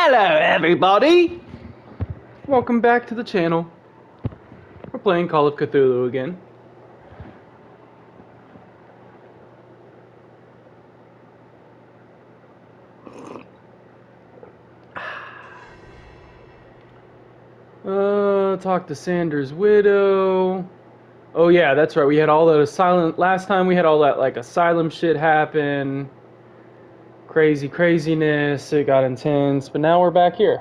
Hello, everybody! Welcome back to the channel. We're playing Call of Cthulhu again. Talk to Sanders' widow. Oh yeah, that's right. We had all the last time we had all that like asylum shit happen. Craziness. It got intense, but now we're back here.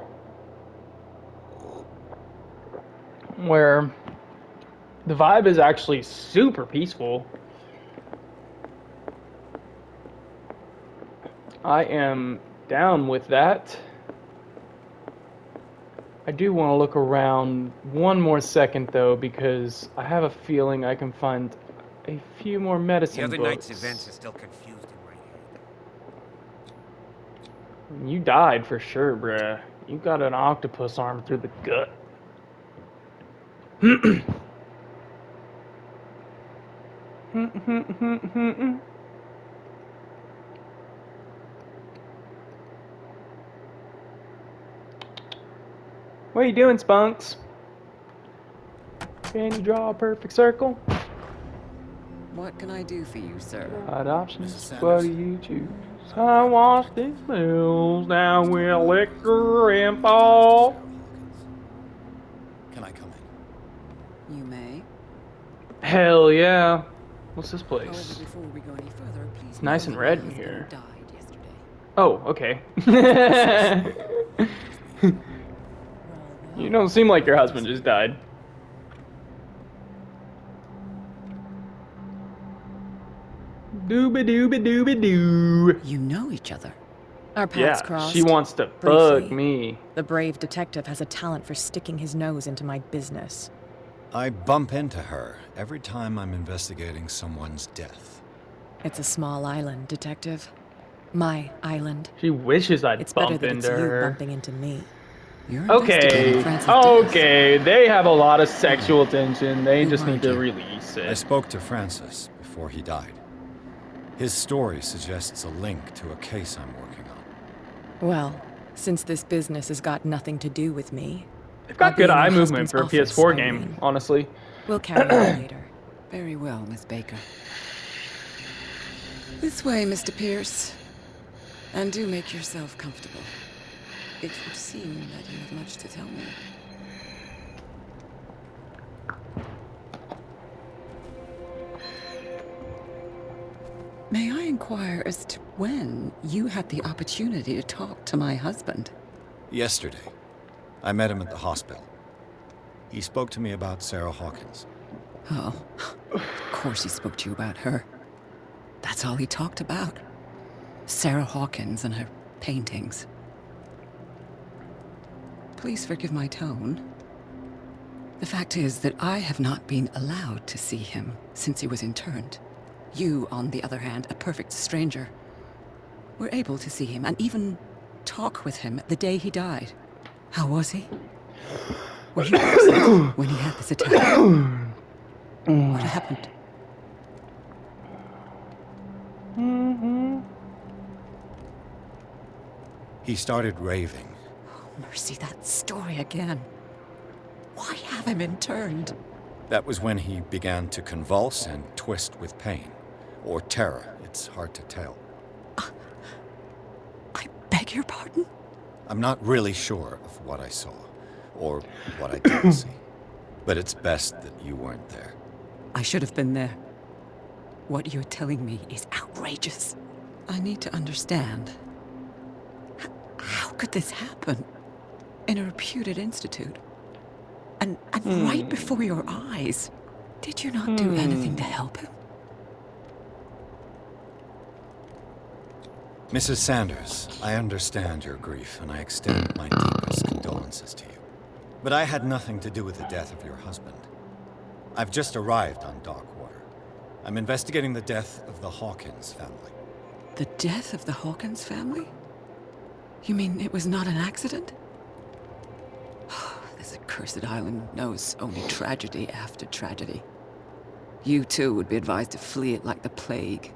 Where the vibe is actually super peaceful. I am down with that. I do want to look around one more second though, because I have a feeling I can find a few more medicine The other books. night's events are still confused in my head. You died for sure, bruh. You got an octopus arm through the gut. What are you doing, Spunks? Can you draw a perfect circle? What can I do for you, sir? Got options. Mrs. Sanders. What do you choose? I wash these mills down with liquor and fall. Sarah Hawkins. Can I come in? You may. Hell yeah. What's this However, place? before we go any further, please. It's nice know and that red my in husband here. Died yesterday. Oh, okay. You don't seem like your husband just died. Dooba-dooba-dooba-doo. You know each other. Our paths Yeah, crossed. she wants to briefly. bug me. The brave detective has a talent for sticking his nose into my business. I bump into her every time I'm investigating someone's death. It's a small island, detective. My island. She wishes I'd It's better bump that it's into you her. bumping into me. You're Okay, investigating Francis' death. okay, they have a lot of sexual tension. They Who just need hired to you? release I it. spoke to Francis before he died. His story suggests a link to a case I'm working on. Well, since this business has got nothing to do with me, They've I'll got be good in your eye movement husband's for a office, PS4 Irene. game, honestly. We'll carry on later. Very well, Miss Baker. This way, Mr. Pierce. And do make yourself comfortable. It would seem that you have much to tell me. May I inquire as to when you had the opportunity to talk to my husband? Yesterday, I met him at the hospital. He spoke to me about Sarah Hawkins. Oh, of course he spoke to you about her. That's all he talked about. Sarah Hawkins and her paintings. Please forgive my tone. The fact is that I have not been allowed to see him since he was interned. You, on the other hand, a perfect stranger, were able to see him and even talk with him the day he died. How was he? Were you present when he had this attack? What happened? He started raving. Oh, mercy, that story again. Why have him interned? That was when he began to convulse and twist with pain. Or terror, it's hard to tell. I beg your pardon? I'm not really sure of what I saw, or what I didn't see. But it's best that you weren't there. I should have been there. What you're telling me is outrageous. I need to understand. How could this happen? In a reputed institute? And right before your eyes? Did you not do anything to help him? Mrs. Sanders, I understand your grief, and I extend my deepest condolences to you. But I had nothing to do with the death of your husband. I've just arrived on Darkwater. I'm investigating the death of the Hawkins family. The death of the Hawkins family? You mean it was not an accident? This accursed island knows only tragedy after tragedy. You too would be advised to flee it like the plague.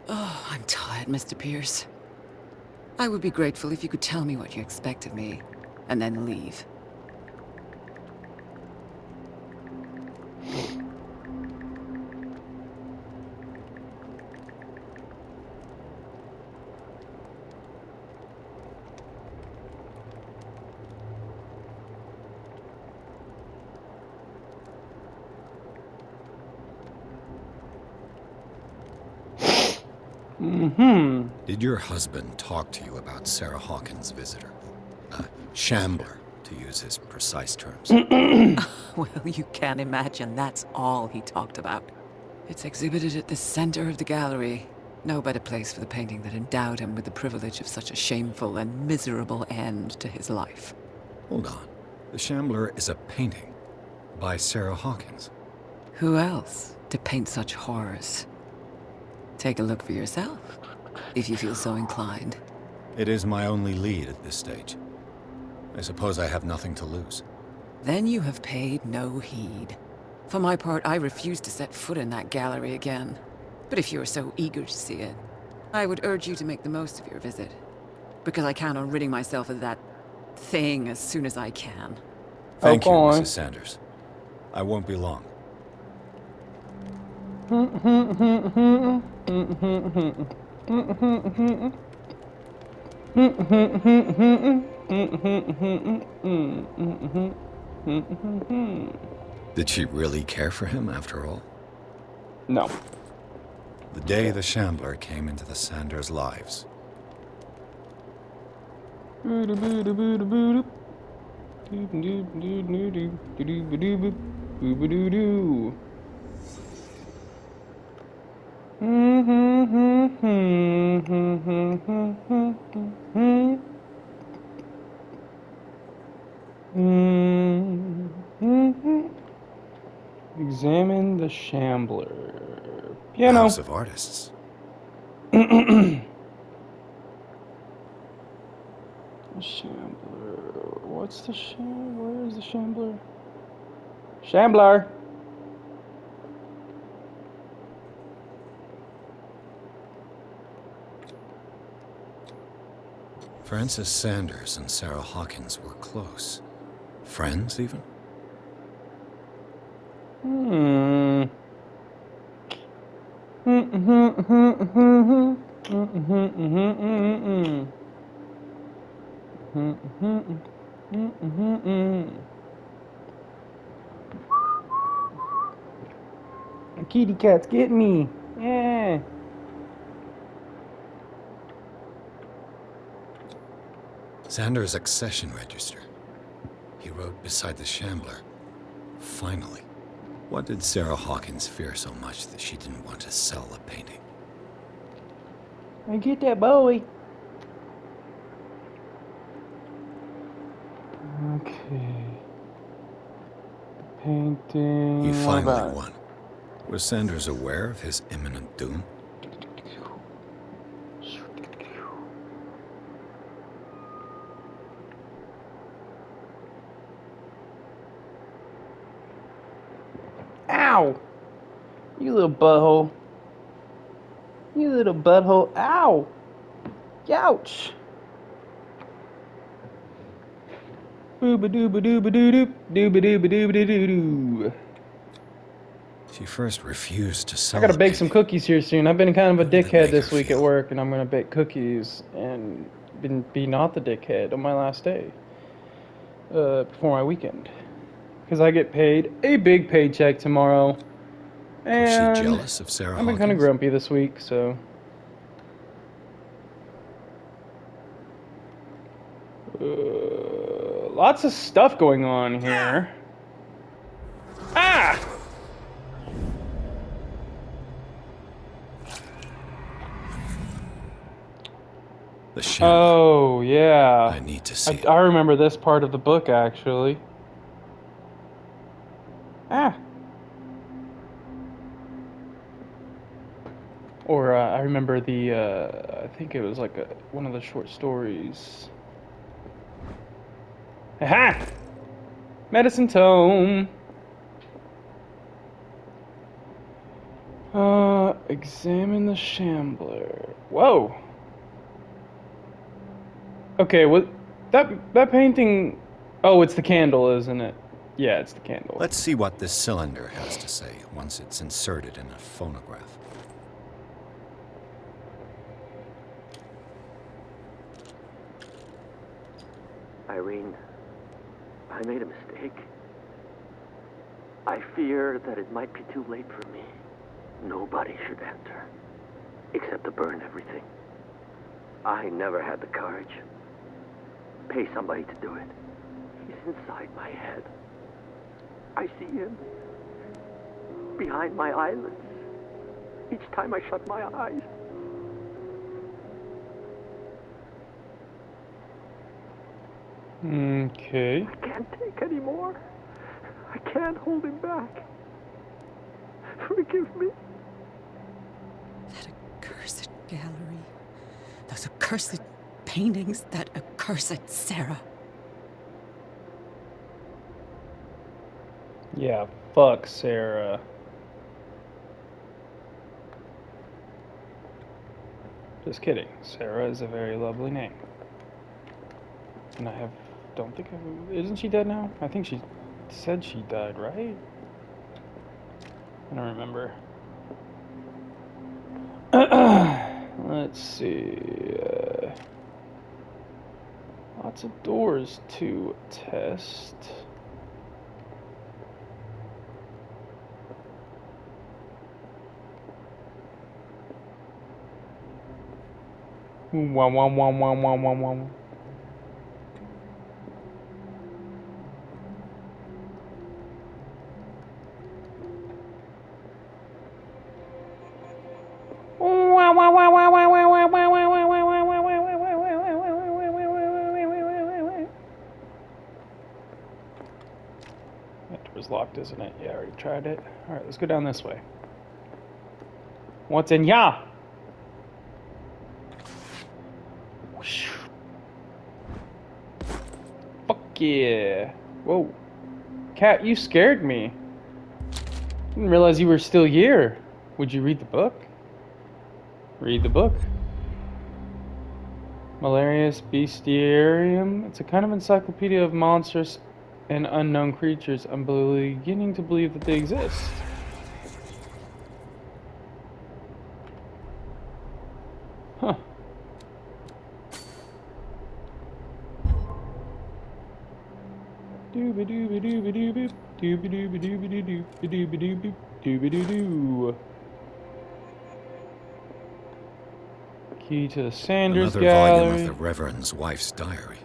Oh, I'm tired, Mr. Pierce. I would be grateful if you could tell me what you expect of me, and then leave. Mm-hmm. Did your husband talk to you about Sarah Hawkins' visitor? A shambler, to use his precise terms. Well, you can't imagine that's all he talked about. It's exhibited at the center of the gallery. No better place for the painting that endowed him with the privilege of such a shameful and miserable end to his life. Hold on. The Shambler is a painting by Sarah Hawkins. Who else to paint such horrors? Take a look for yourself, if you feel so inclined. It is my only lead at this stage. I suppose I have nothing to lose. Then you have paid no heed. For my part, I refuse to set foot in that gallery again. But if you're so eager to see it, I would urge you to make the most of your visit. Because I count on ridding myself of that thing as soon as I can. Thank you, go on. Mrs. Sanders. I won't be long. Did she really care for him after all? No. The day the Shambler came into the Sanders' lives. Examine the Shambler. A Piano. house of artists. Shambler. What's the Where is the Shambler? Shambler. Francis Sanders and Sarah Hawkins were close. Friends, even? Hmm. Kitty cats get me. Yeah. Sanders' accession register. He wrote beside the Shambler. Finally. What did Sarah Hawkins fear so much that she didn't want to sell the painting? I get that boy. Okay. Painting. He What finally about it? won. Was Sanders aware of his imminent doom? Ow! You little butthole. You little butthole. Ow! Ouch! Booba dooba dooba doo doop. Dooba dooba dooba doo doo doo. She first refused to sell I gotta the bake some painting. cookies here soon. I've been kind of a How did that dickhead make this her week at feel? work, and I'm gonna bake cookies and be not the dickhead on my last day. Before my weekend. Because I get paid a big paycheck tomorrow. Was she And jealous of Sarah I've been kind of Hawkins? grumpy this week, so. Lots of stuff going on here. Ah! The Shambler. Oh, yeah. I need to see it. I remember this part of the book, actually. Ah. Or I remember I think it was like one of the short stories. Aha! Medicine tome. Examine the Shambler. Whoa. Okay, what that painting? Oh, it's the candle, isn't it? Yeah, it's the candle. Let's see what this cylinder has to say once it's inserted in a phonograph. Irene, I made a mistake. I fear that it might be too late for me. Nobody should enter, except to burn everything. I never had the courage. Pay somebody to do it. He's inside my head. I see him behind my eyelids each time I shut my eyes. Okay. I can't take any more. I can't hold him back. Forgive me. That accursed gallery. Those accursed paintings. That accursed Sarah. Yeah, fuck Sarah. Just kidding. Sarah is a very lovely name. And don't think isn't she dead now? I think she said she died, right? I don't remember. Let's see. Lots of doors to test. Wah, wah, wah, wah, wah, wah, wah. That door's locked, isn't it? Yeah, I already tried it. Alright, let's go down this way. What's in ya? Fuck yeah. Whoa. Cat, you scared me. Didn't realize you were still here. Would you read the book? Read the book. Malarius Bestiarium. It's a kind of encyclopedia of monsters and unknown creatures. I'm beginning to believe that they exist. Huh. Dooba dooba dooba dooba dooba dooba dooba dooba dooba dooba dooba doo. Key to the Sanders Another Gallery. volume of the Reverend's wife's diary.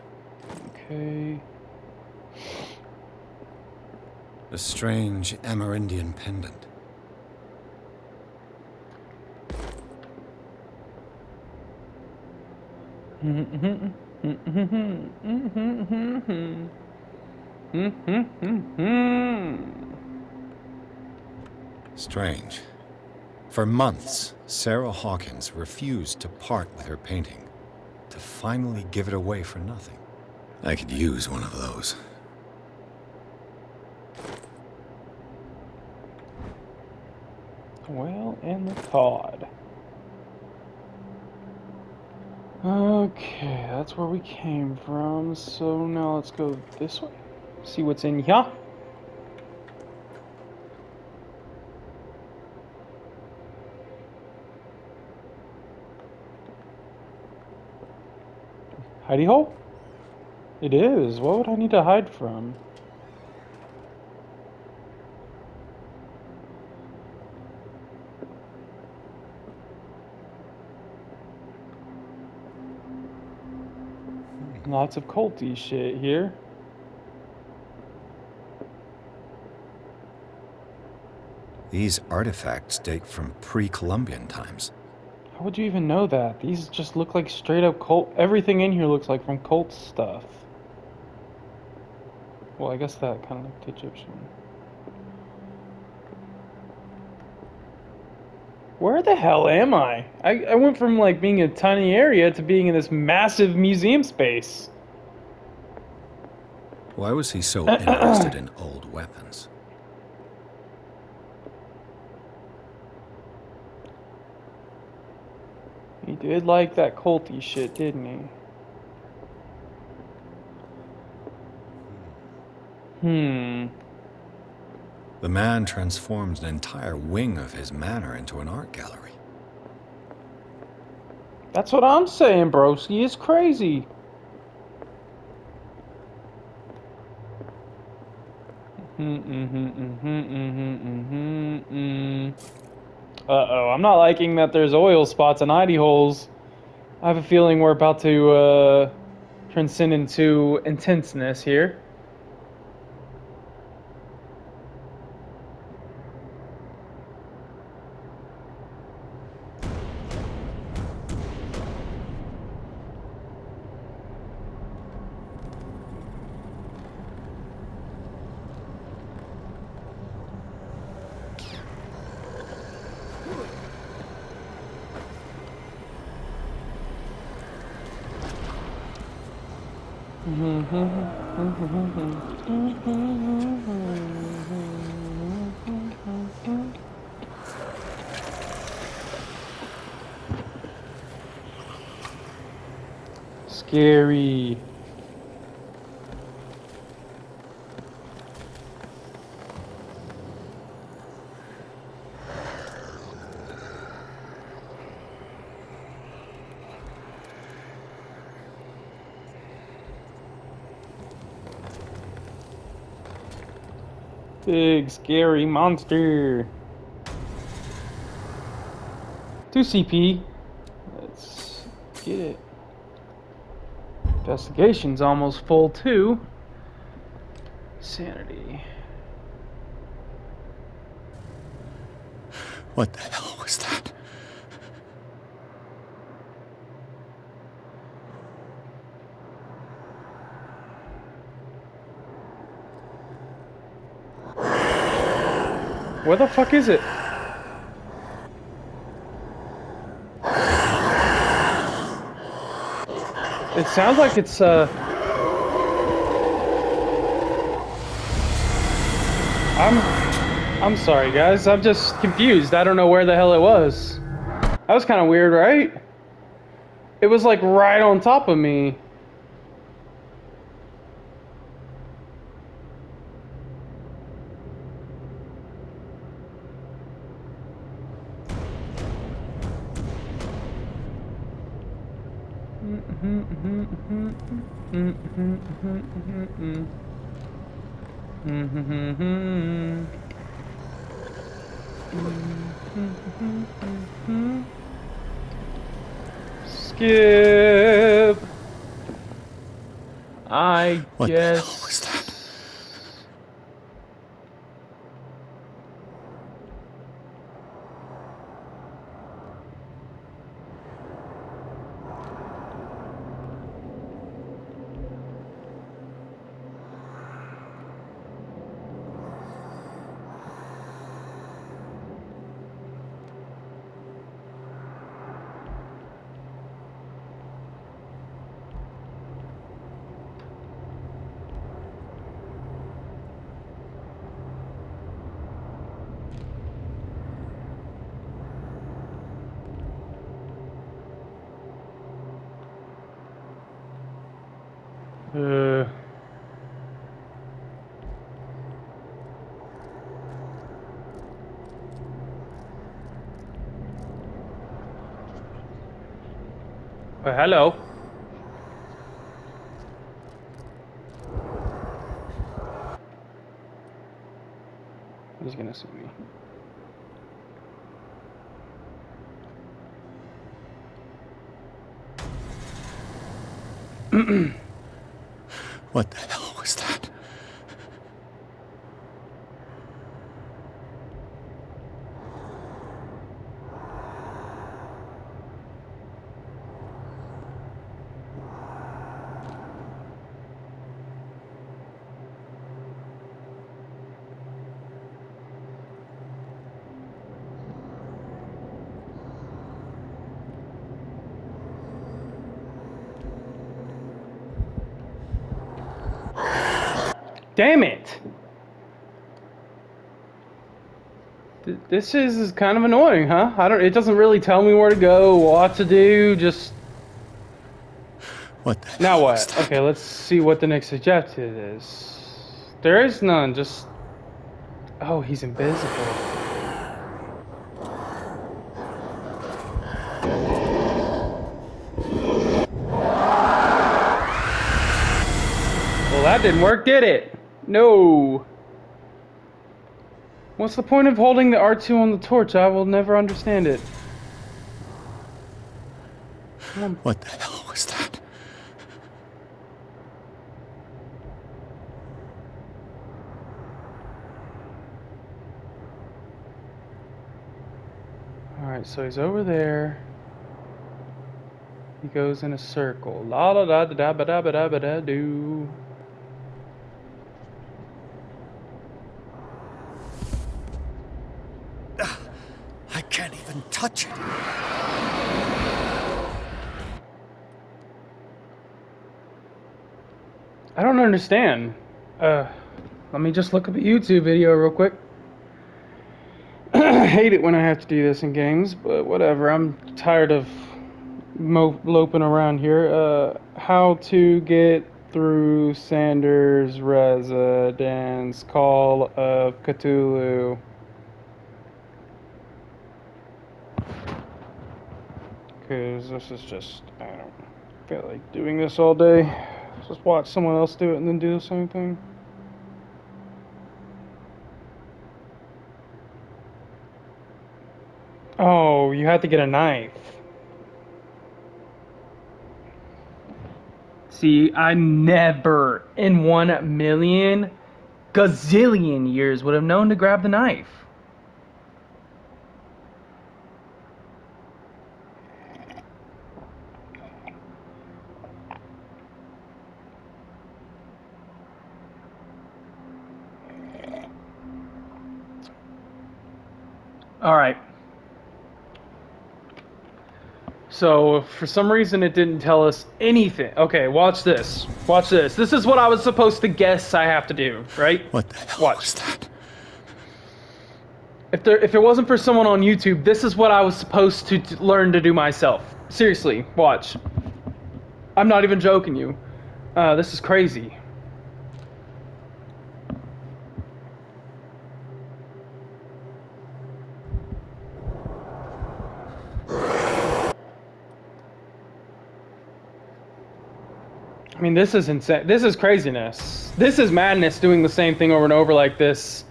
Okay. A strange Amerindian pendant. Strange. For months, Sarah Hawkins refused to part with her painting, to finally give it away for nothing. I could use one of those. Well, and the cod. Okay, that's where we came from. So now let's go this way. See what's in here. Hidey hole? It is. What would I need to hide from? Lots of culty shit here. These artifacts date from pre-Columbian times. How would you even know that? These just look like straight up cult. Everything in here looks like from cult stuff. Well, I guess that kind of looked Egyptian. Where the hell am I? I went from like being a tiny area to being in this massive museum space. Why was he so interested in old weapons? He did like that culty shit, didn't he? Hmm. The man transforms an entire wing of his manor into an art gallery. That's what I'm saying, broski. It's crazy. Uh-oh, I'm not liking that there's oil spots and hidey holes. I have a feeling we're about to transcend into intenseness here. Scary. Big scary monster. 2 CP. Let's get it. Investigation's almost full too. Sanity. What the hell was that? Where the fuck is it? It sounds like it's I'm sorry guys, I'm just confused. I don't know where the hell it was. That was kind of weird, right? It was like right on top of me. Skip. I What guess. the hell was that? Uh. Hello. He's gonna see me. What the hell was that? Damn it! This is kind of annoying, huh? It doesn't really tell me where to go, what to do, just... What the Now hell was what? that? Okay, let's see what the next objective is. There is none, just... Oh, he's invisible. Well, that didn't work, did it? No. What's the point of holding the R2 on the torch? I will never understand it. What the hell was that? Alright, so he's over there. He goes in a circle. La da da da da da da da da da do. I can't even touch it. I don't understand. Let me just look up a YouTube video real quick. I hate it when I have to do this in games, but whatever. I'm tired of loping around here. How to get through Sanders' residence. Call of Cthulhu. Because this is just, I don't feel like doing this all day. Just watch someone else do it and then do the same thing. Oh, you have to get a knife. See, I never in 1,000,000 gazillion years would have known to grab the knife. All right. So, for some reason, it didn't tell us anything. Okay, watch this. Watch this. This is what I was supposed to guess I have to do, right? What the hell Watch. was that? If it wasn't for someone on YouTube, this is what I was supposed to learn to do myself. Seriously, watch. I'm not even joking you. This is crazy. I mean, this is insane. This is craziness. This is madness doing the same thing over and over like this.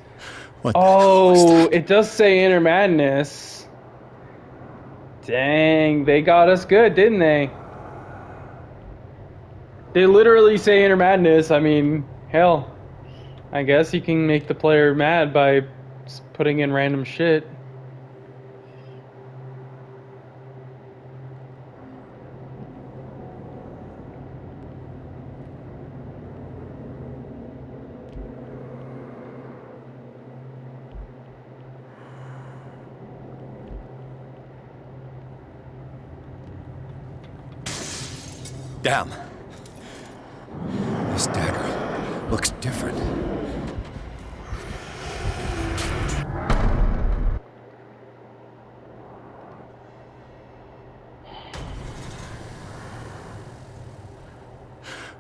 What the hell was that? It does say inner madness. Dang, they got us good, didn't they? They literally say inner madness. I mean, hell, I guess you can make the player mad by putting in random shit. Damn. This dagger looks different.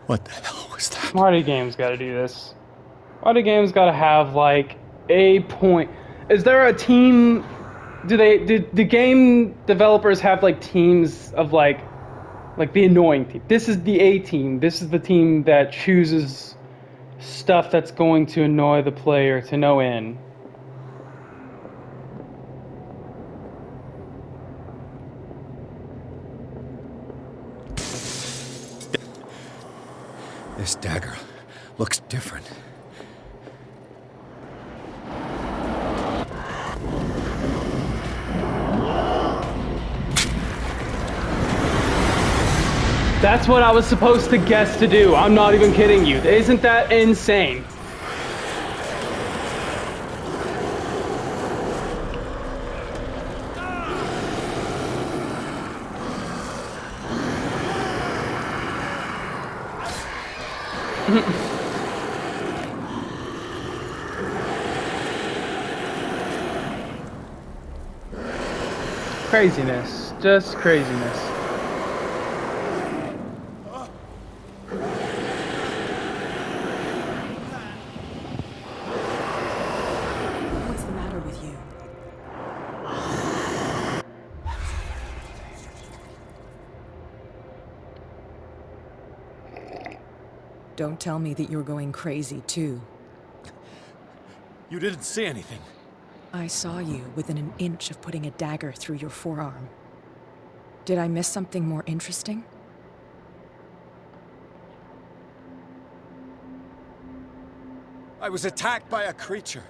What the hell was that? Why do games gotta do this? Why do games gotta have, like, a point? Is there a team... Do the game developers have, like, teams of, like the annoying team? This is the A team. This is the team that chooses stuff that's going to annoy the player to no end. This dagger looks different. That's what I was supposed to guess to do. I'm not even kidding you. Isn't that insane? Craziness. Just craziness. Don't tell me that you're going crazy, too. You didn't see anything. I saw you within an inch of putting a dagger through your forearm. Did I miss something more interesting? I was attacked by a creature.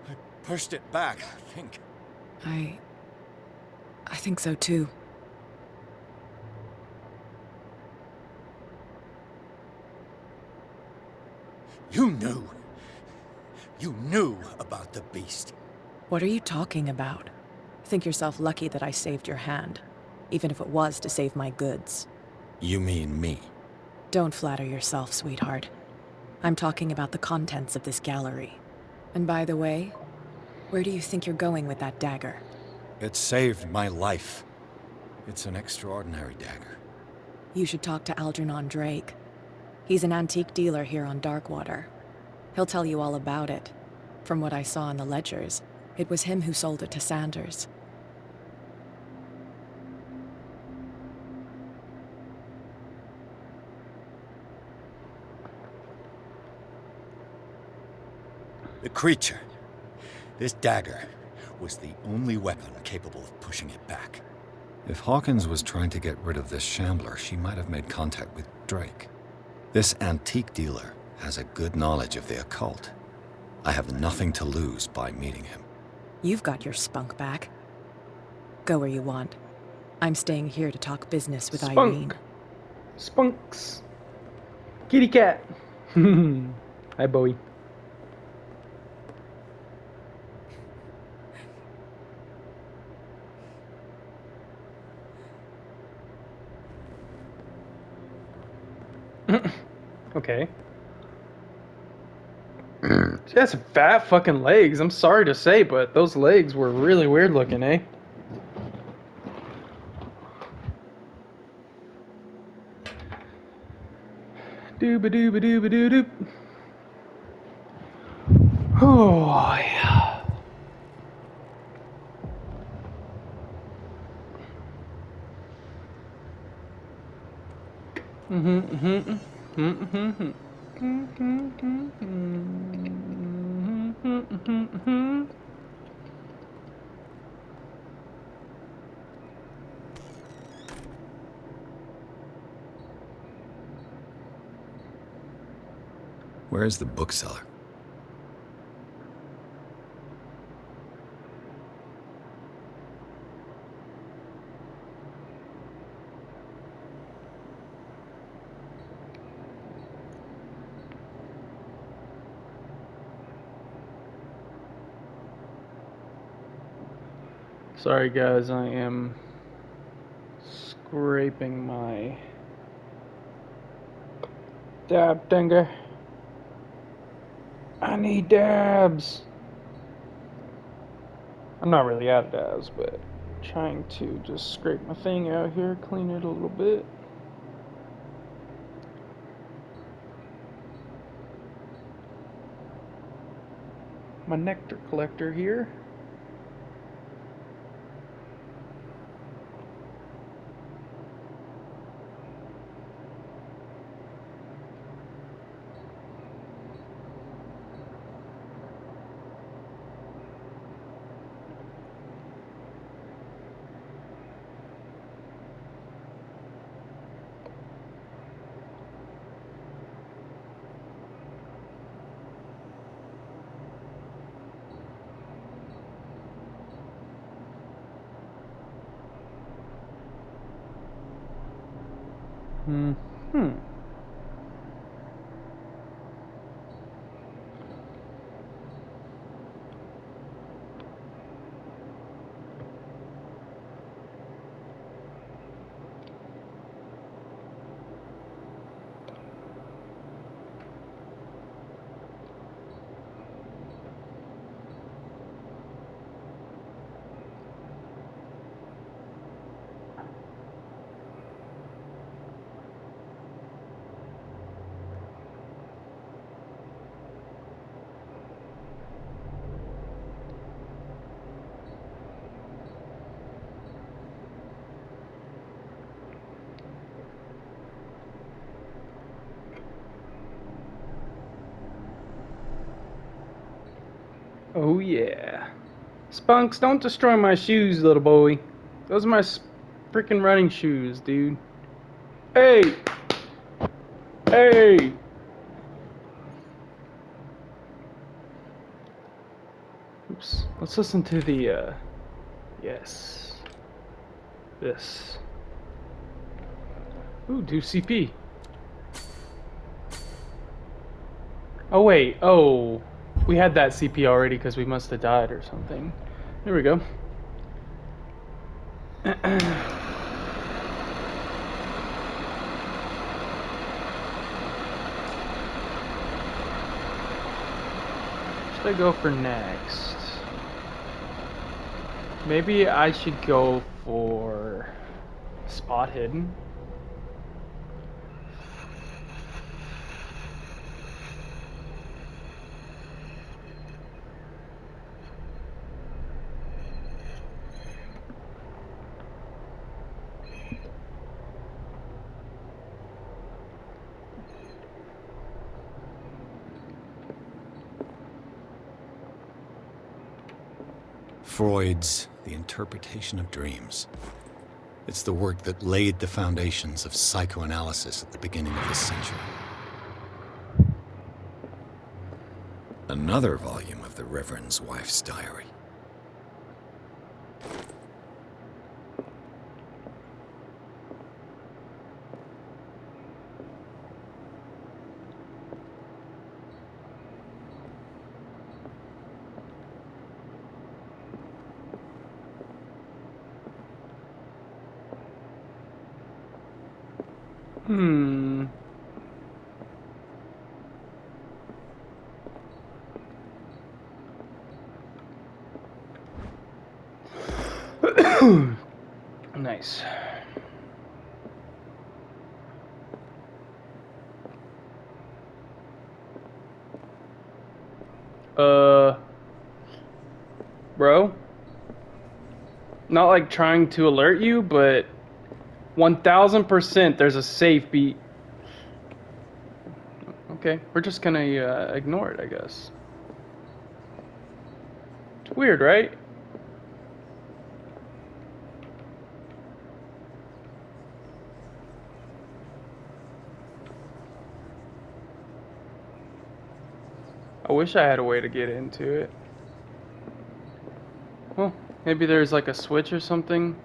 I pushed it back, I think. I think so, too. You knew. You knew about the beast. What are you talking about? Think yourself lucky that I saved your hand, even if it was to save my goods. You mean me? Don't flatter yourself, sweetheart. I'm talking about the contents of this gallery. And by the way, where do you think you're going with that dagger? It saved my life. It's an extraordinary dagger. You should talk to Algernon Drake. He's an antique dealer here on Darkwater. He'll tell you all about it. From what I saw in the ledgers, it was him who sold it to Sanders. The creature, this dagger, was the only weapon capable of pushing it back. If Hawkins was trying to get rid of this shambler, she might have made contact with Drake. This antique dealer has a good knowledge of the occult. I have nothing to lose by meeting him. You've got your spunk back. Go where you want. I'm staying here to talk business with Irene. Spunks. Kitty cat. Hi, Bowie. Okay. She has fat fucking legs. I'm sorry to say, but those legs were really weird looking, eh? Dooba dooba dooba doo doop. Oh, yeah. Where is the bookseller? Sorry guys, I am scraping my dab dinger. I need dabs. I'm not really out of dabs, but trying to just scrape my thing out here, clean it a little bit. My nectar collector here. Oh yeah. Spunks, don't destroy my shoes, little boy. Those are my freaking running shoes, dude. Hey! Hey! Oops. Let's listen to the, yes. This. Ooh, do CP. Oh, wait. Oh. We had that CP already because we must have died or something. There we go. Should I go for next? Maybe I should go for spot hidden. Freud's The Interpretation of Dreams. It's the work that laid the foundations of psychoanalysis at the beginning of this century. Another volume of the Reverend's wife's diary. Hmm. Nice. Bro? Not like trying to alert you, but 1000% there's a safe beat. Okay, we're just gonna ignore it, I guess. It's weird, right? I wish I had a way to get into it. Well, maybe there's like a switch or something.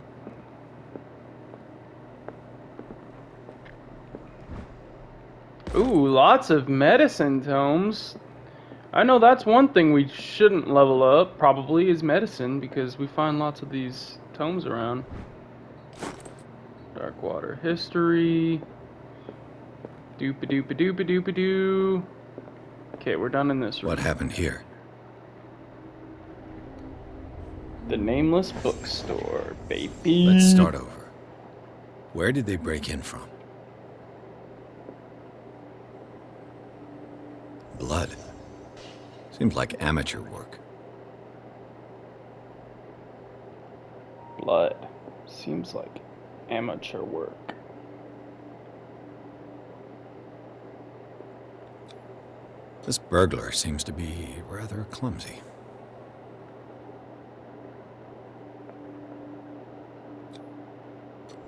Ooh, lots of medicine tomes. I know that's one thing we shouldn't level up, probably, is medicine, because we find lots of these tomes around. Darkwater history. Doopa-doopa-doopa-doopa-doo. Okay, we're done in this room. What happened here? The Nameless Bookstore, baby. Let's start over. Where did they break in from? Blood. Seems like amateur work. Blood. Seems like amateur work. This burglar seems to be rather clumsy.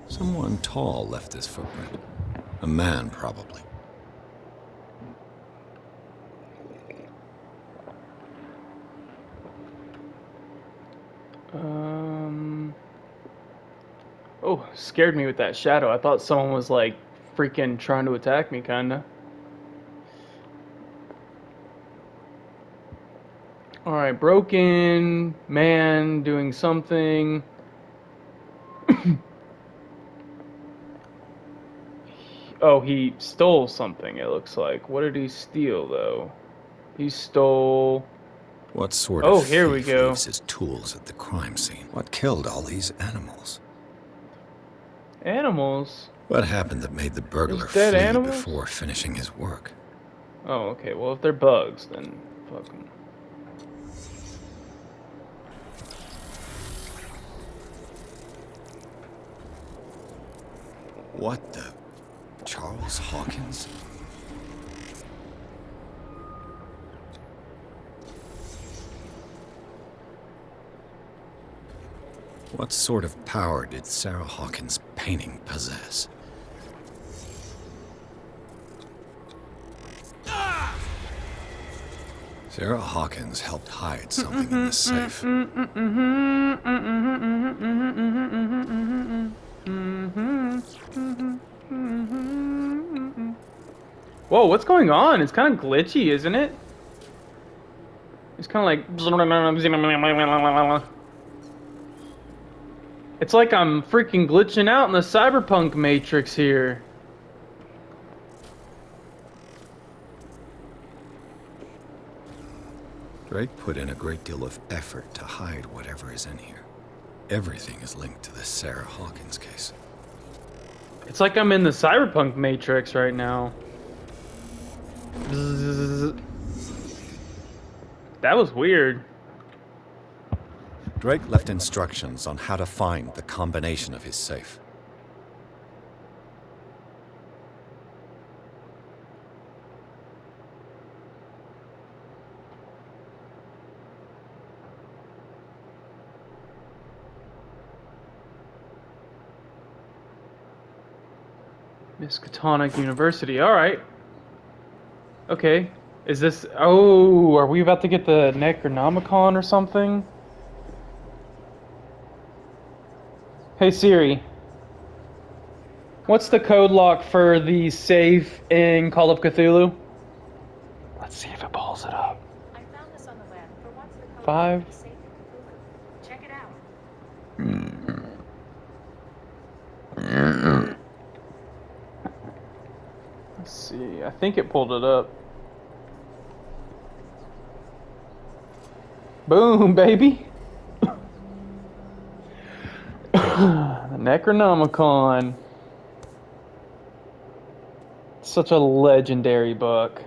Someone tall left this footprint. A man, probably. Oh, scared me with that shadow. I thought someone was like freaking trying to attack me, kinda. Alright, broken man doing something. Oh, he stole something, it looks like. What did he steal, though? He stole... What sort Oh, of here we thief go. leaves his tools at the crime scene? What killed all these animals? Animals? What happened that made the burglar There's dead flee animals? before finishing his work? Oh, okay. Well, if they're bugs, then fuck them. What the... Charles Hawkins? What sort of power did Sarah Hawkins' painting possess? Sarah Hawkins helped hide something in this safe. Whoa, what's going on? It's kind of glitchy, isn't it? It's kind of like... It's like I'm freaking glitching out in the cyberpunk matrix here. Drake put in a great deal of effort to hide whatever is in here. Everything is linked to this Sarah Hawkins case. It's like I'm in the cyberpunk matrix right now. Bzzz. That was weird. Drake left instructions on how to find the combination of his safe. Miskatonic University. All right. Okay. Is this... Oh, are we about to get the Necronomicon or something? Hey Siri. What's the code lock for the safe in Call of Cthulhu? Let's see if it pulls it up. I found this on the web. For what's the code 5. for the safe in Cthulhu? Check it out. Let's see. I think it pulled it up. Boom, baby. The Necronomicon. Such a legendary book.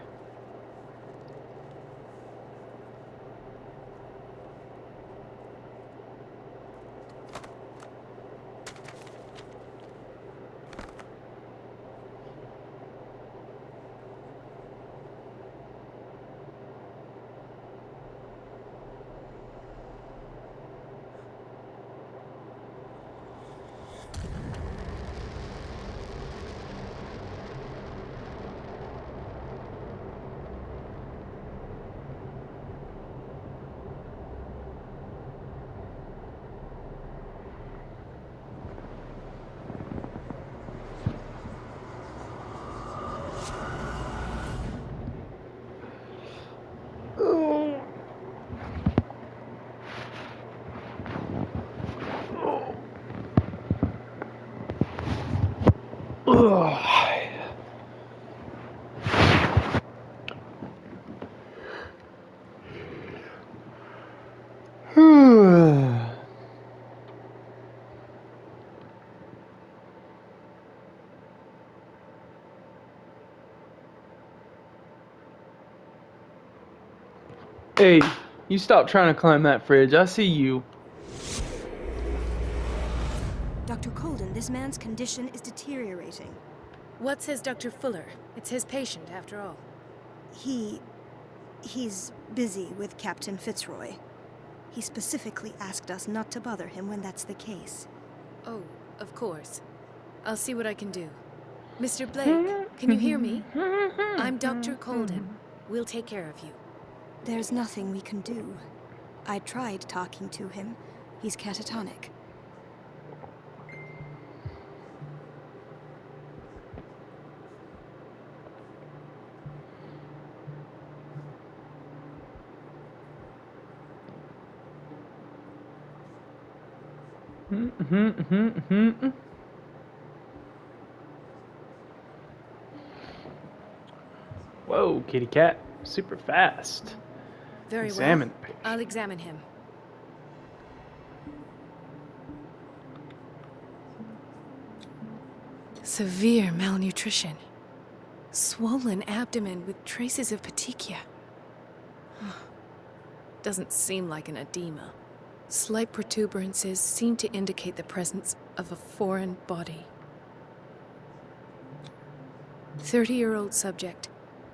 Hey, you stop trying to climb that fridge. I see you. Dr. Colden, this man's condition is deteriorating. What says Dr. Fuller? It's his patient, after all. He's busy with Captain Fitzroy. He specifically asked us not to bother him when that's the case. Oh, of course. I'll see what I can do. Mr. Blake, can you hear me? I'm Dr. Colden. We'll take care of you. There's nothing we can do. I tried talking to him. He's catatonic. Whoa, kitty cat. Super fast. Very Examine well. the patient. I'll examine him. Severe malnutrition. Swollen abdomen with traces of petechia. Doesn't seem like an edema. Slight protuberances seem to indicate the presence of a foreign body. 30-year-old subject.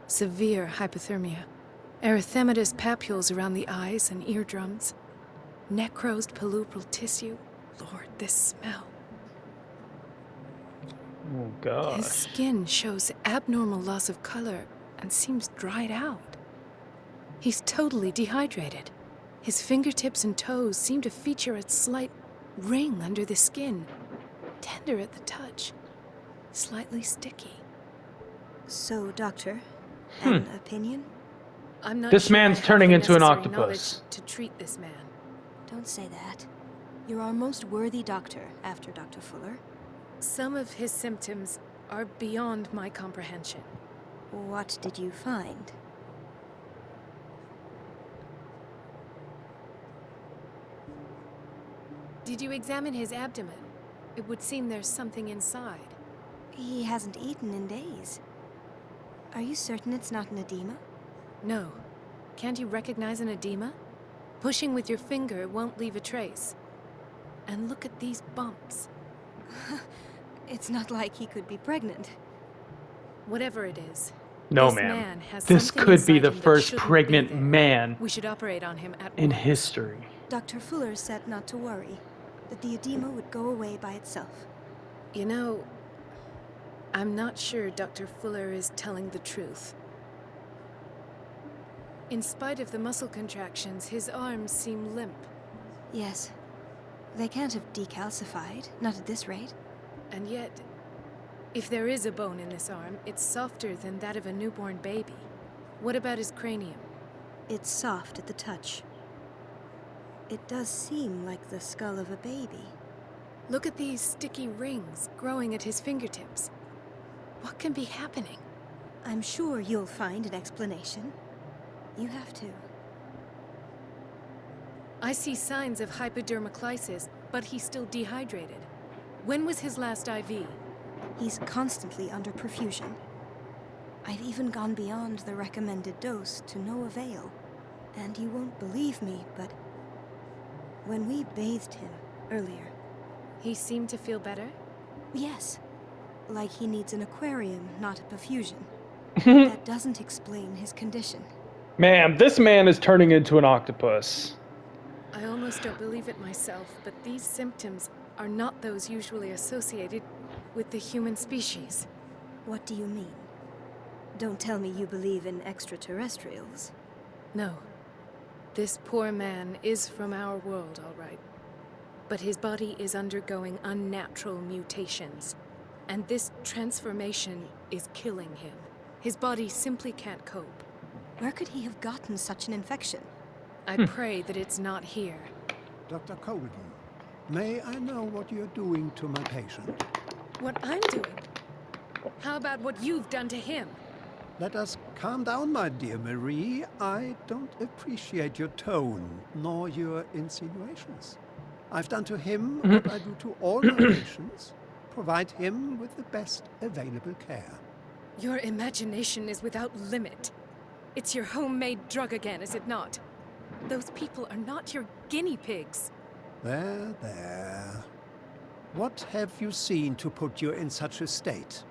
Severe hypothermia. Erythematous papules around the eyes and eardrums. Necrosed palpebral tissue. Lord, this smell. Oh gosh. His skin shows abnormal loss of color and seems dried out. He's totally dehydrated. His fingertips and toes seem to feature a slight ring under the skin, tender at the touch, slightly sticky. So, Doctor, an opinion? I'm not This sure man's I have turning the into an necessary octopus. knowledge to treat this man. Don't say that. You're our most worthy doctor after Dr. Fuller. Some of his symptoms are beyond my comprehension. What did you find? Did you examine his abdomen? It would seem there's something inside. He hasn't eaten in days. Are you certain it's not an edema? No. Can't you recognize an edema? Pushing with your finger won't leave a trace. And look at these bumps. It's not like he could be pregnant. Whatever it is. No, this ma'am. man has This something could be inside the him that first shouldn't be pregnant there. man We should operate on him at in once. history. Dr. Fuller said not to worry, that the edema would go away by itself. You know, I'm not sure Dr. Fuller is telling the truth. In spite of the muscle contractions, his arms seem limp. Yes. They can't have decalcified, not at this rate. And yet, if there is a bone in this arm, it's softer than that of a newborn baby. What about his cranium? It's soft at the touch. It does seem like the skull of a baby. Look at these sticky rings growing at his fingertips. What can be happening? I'm sure you'll find an explanation. You have to. I see signs of hypodermoclysis, but he's still dehydrated. When was his last IV? He's constantly under perfusion. I've even gone beyond the recommended dose to no avail. And you won't believe me, but when we bathed him earlier, He seemed to feel better? yes, like he needs an aquarium, not a perfusion. That doesn't explain his condition. Ma'am, this man is turning into an octopus. I almost don't believe it myself, but these symptoms are not those usually associated with the human species. What do you mean? Don't tell me you believe in extraterrestrials. No. This poor man is from our world, all right. But his body is undergoing unnatural mutations. And this transformation is killing him. His body simply can't cope. Where could he have gotten such an infection? I pray that it's not here. Dr. Colden, may I know what you're doing to my patient? What I'm doing? How about what you've done to him? Let us calm down, my dear Marie. I don't appreciate your tone, nor your insinuations. I've done to him what I do to all my patients. Provide him with the best available care. Your imagination is without limit. It's your homemade drug again, is it not? Those people are not your guinea pigs. There, there. What have you seen to put you in such a state?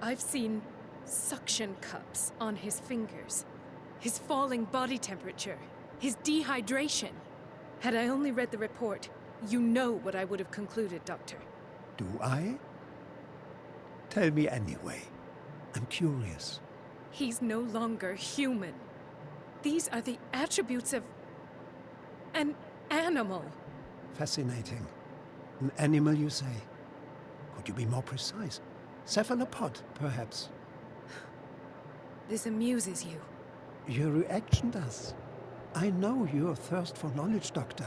I've seen suction cups on his fingers, his falling body temperature, his dehydration. Had I only read the report, you know what I would have concluded, Doctor. Do I? Tell me anyway. I'm curious. He's no longer human. These are the attributes of an animal. Fascinating. An animal, you say? Could you be more precise? Cephalopod, perhaps? This amuses you. Your reaction does. I know your thirst for knowledge, Doctor.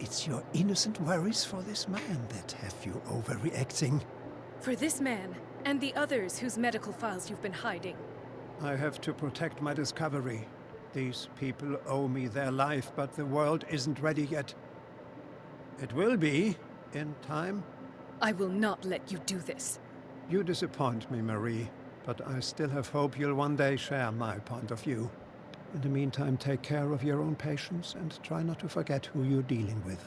It's your innocent worries for this man that have you overreacting. For this man, and the others whose medical files you've been hiding. I have to protect my discovery. These people owe me their life, but the world isn't ready yet. It will be, in time. I will not let you do this. You disappoint me, Marie, but I still have hope you'll one day share my point of view. In the meantime, take care of your own patients and try not to forget who you're dealing with.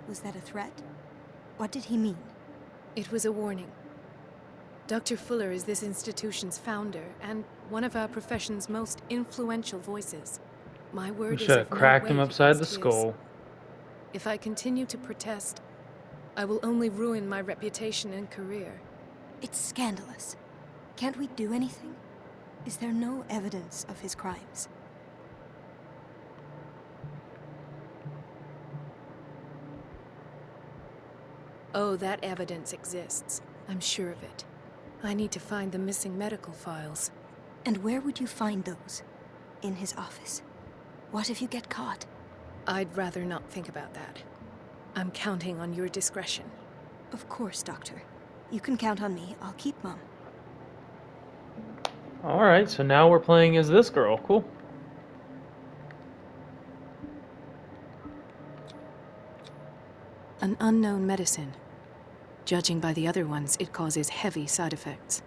Was that a threat? What did he mean? It was a warning. Dr. Fuller is this institution's founder and one of our profession's most influential voices. My You word is should have of no cracked him weight upside the against his. skull. If I continue to protest, I will only ruin my reputation and career. It's scandalous. Can't we do anything? Is there no evidence of his crimes? Oh, that evidence exists. I'm sure of it. I need to find the missing medical files. And where would you find those? In his office. What if you get caught? I'd rather not think about that. I'm counting on your discretion. Of course, Doctor. You can count on me. I'll keep Mum. Alright, so now we're playing as this girl. Cool. An unknown medicine. Judging by the other ones, it causes heavy side effects.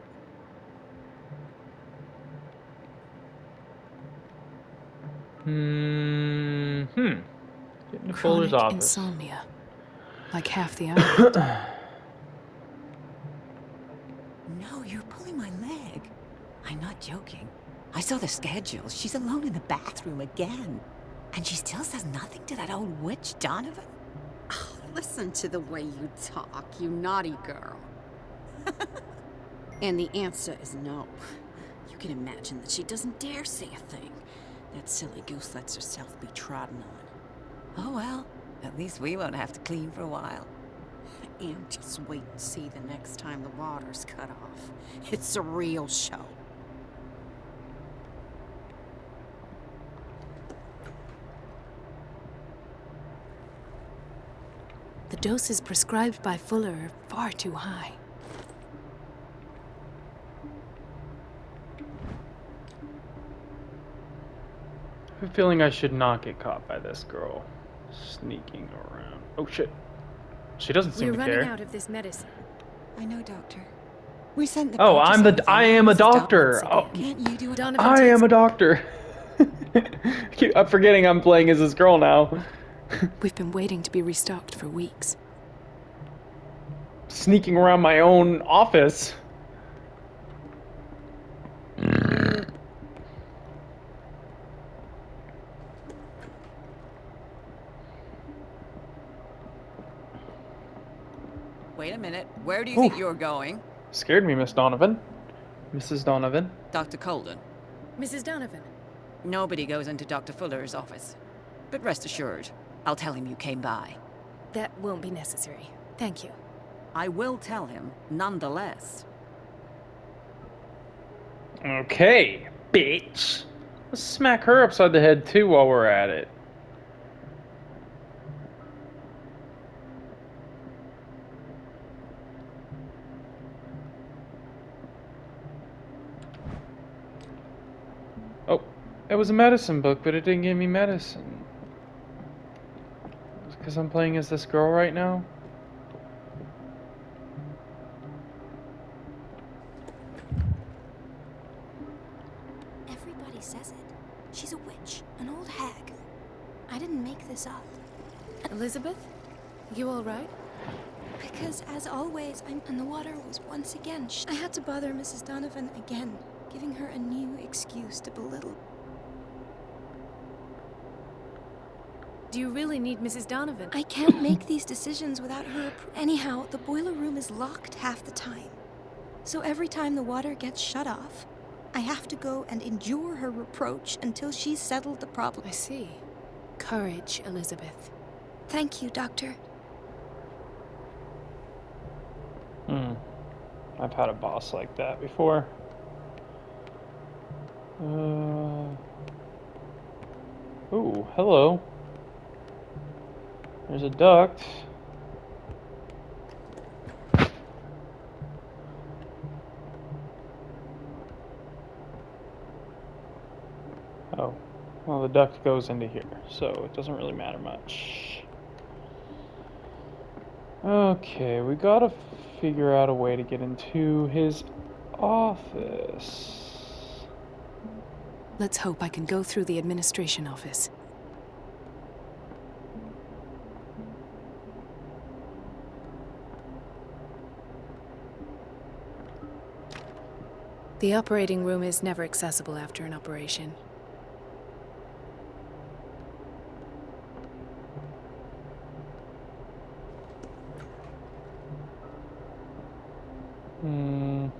Get into Fuller's Chronic office. insomnia. Like half the island. No, you're pulling my leg. I'm not joking. I saw the schedule. She's alone in the bathroom again. And she still says nothing to that old witch, Donovan? Oh, listen to the way you talk, you naughty girl. And the answer is no. You can imagine that she doesn't dare say a thing. That silly goose lets herself be trodden on. Oh well, at least we won't have to clean for a while. And just wait and see the next time the water's cut off. It's a real show. The doses prescribed by Fuller are far too high. I have a feeling I should not get caught by this girl sneaking around. Oh shit. She doesn't seem We're to running care. out of this medicine. I know, Doctor. We sent the Oh, I am a Mrs. doctor. Dobbins Oh, again. Can't you do it? Donovan I takes- am a doctor. I'm forgetting I'm playing as this girl now. We've been waiting to be restocked for weeks. Sneaking around my own office. Wait a minute. Where do you think you're going? Scared me, Miss Donovan. Mrs. Donovan. Dr. Colden. Mrs. Donovan. Nobody goes into Dr. Fuller's office. But rest assured, I'll tell him you came by. That won't be necessary. Thank you. I will tell him, nonetheless. Okay, bitch. Let's smack her upside the head too while we're at it. Oh, it was a medicine book, but it didn't give me medicine. Because I'm playing as this girl right now? Everybody says it. She's a witch, an old hag. I didn't make this up. Elizabeth? You all right? Because, as always, and the water was once again. I had to bother Mrs. Donovan again, giving her a new excuse to belittle. Do you really need Mrs. Donovan? I can't make these decisions without her. Anyhow, the boiler room is locked half the time. So every time the water gets shut off, I have to go and endure her reproach until she's settled the problem. I see. Courage, Elizabeth. Thank you, Doctor. I've had a boss like that before. Ooh, hello. There's a duct. Oh, well, the duct goes into here, so it doesn't really matter much. Okay, we gotta figure out a way to get into his office. Let's hope I can go through the administration office. The operating room is never accessible after an operation.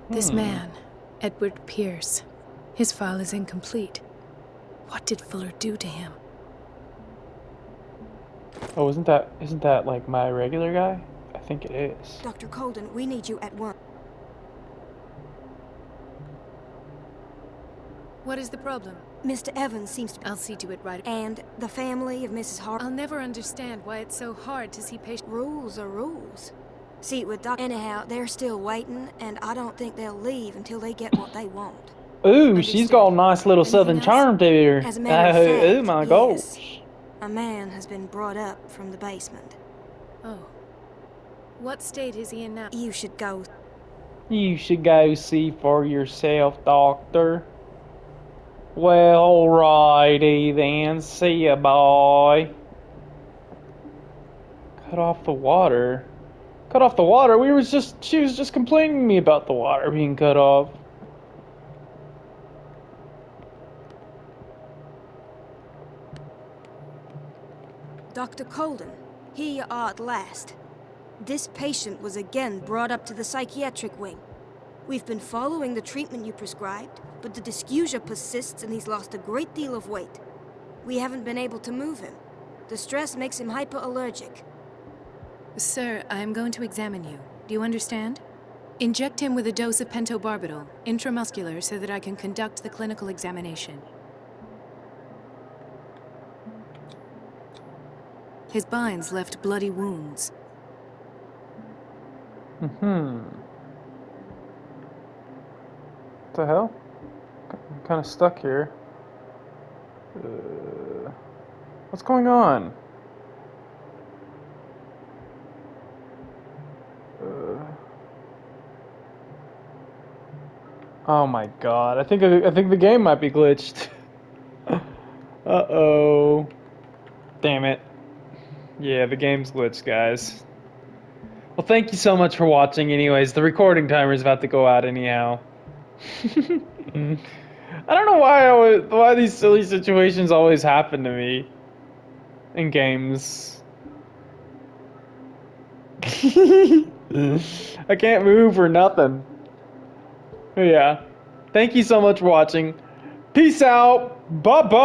This man, Edward Pierce, his file is incomplete. What did Fuller do to him? Oh, isn't that like my regular guy? I think it is. Dr. Colden, we need you at once. What is the problem? Mr. Evans seems to... I'll see to it right. And the family of Mrs. Hart... I'll never understand why it's so hard to see patients. Rules are rules. See, with Doc... Anyhow, they're still waiting, and I don't think they'll leave until they get what they want. Ooh, she's got a nice little southern charm to her. As a matter of fact, Oh my yes. gosh. A man has been brought up from the basement. Oh. What state is he in now? You should go. You should go see for yourself, Doctor. Well, alrighty then. See ya, boy. Cut off the water. Cut off the water? She was just complaining to me about the water being cut off. Dr. Colden, here you are at last. This patient was again brought up to the psychiatric wing. We've been following the treatment you prescribed, but the dysgeusia persists and he's lost a great deal of weight. We haven't been able to move him. The stress makes him hyperallergic. Sir, I am going to examine you. Do you understand? Inject him with a dose of pentobarbital, intramuscular, so that I can conduct the clinical examination. His binds left bloody wounds. What the hell? I'm kind of stuck here. What's going on? Oh my god! I think the game might be glitched. Uh-oh. Damn it. Yeah, the game's glitched, guys. Well, thank you so much for watching. Anyways, the recording timer is about to go out anyhow. I don't know why these silly situations always happen to me in games. I can't move or nothing. But yeah. Thank you so much for watching. Peace out. Bye-bye.